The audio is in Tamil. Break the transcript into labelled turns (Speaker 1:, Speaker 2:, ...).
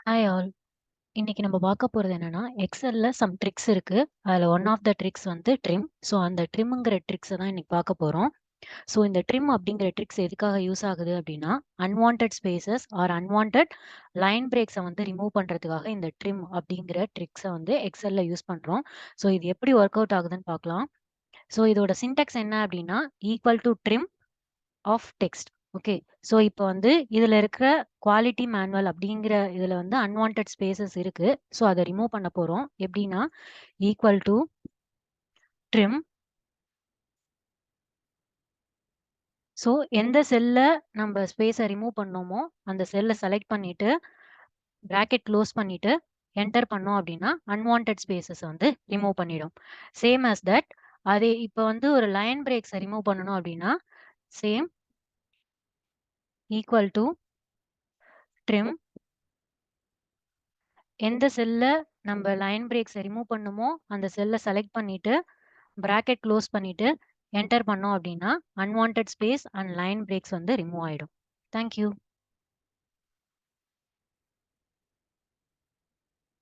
Speaker 1: Hi all. இன்னைக்கு நம்ம பார்க்க போறது என்னன்னா எக்ஸல்ல சம் ட்ரிக்ஸ் இருக்கு. அதுல ஒன் ஆஃப் த ட்ரிக்ஸ் வந்து ட்ரிம். ஸோ அந்த ட்ரிம்ங்கிற ட்ரிக்ஸை தான் இன்னைக்கு பார்க்க போறோம். ஸோ இந்த ட்ரிம் அப்படிங்கிற ட்ரிக்ஸ் எதுக்காக யூஸ் ஆகுது அப்படின்னா unwanted spaces or unwanted line பிரேக்ஸை வந்து ரிமூவ் பண்றதுக்காக இந்த ட்ரிம் அப்படிங்கிற ட்ரிக்ஸை வந்து எக்ஸல்ல யூஸ் பண்றோம். ஸோ இது எப்படி ஒர்க் அவுட் ஆகுதுன்னு பார்க்கலாம். ஸோ இதோட சின்டெக்ஸ் என்ன அப்படின்னா equal to trim of text. Okay. So இப்போ வந்து இதுல இருக்கிற குவாலிட்டி மேனுவல் அப்படிங்கிற இதுல வந்து அன்வான்ட் ஸ்பேசஸ் இருக்கு. ஸோ அதை ரிமூவ் பண்ண போறோம். எப்படின்னா ஈக்குவல் டு ட்ரிம். ஸோ எந்த செல்ல நம்ம ஸ்பேஸை ரிமூவ் பண்ணோமோ அந்த செல்லை செலக்ட் பண்ணிட்டு பிராக்கெட் க்ளோஸ் பண்ணிட்டு என்டர் பண்ணோம் அப்படின்னா அன்வான்ட் ஸ்பேசஸ் வந்து ரிமூவ் பண்ணிடும். சேம் as தட் அதே இப்போ வந்து ஒரு லைன் பிரேக்ஸை ரிமூவ் பண்ணணும் அப்படின்னா சேம் ஈக்குவல் டு ட்ரிம். எந்த செல்ல நம்ம லைன் பிரேக்ஸை ரிமூவ் பண்ணுமோ அந்த செல்லை செலக்ட் பண்ணிட்டு பிராக்கெட் க்ளோஸ் பண்ணிட்டு என்டர் பண்ணோம் அப்படின்னா unwanted space and line breaks வந்து ரிமூவ் ஆயிடும். தேங்க்யூ.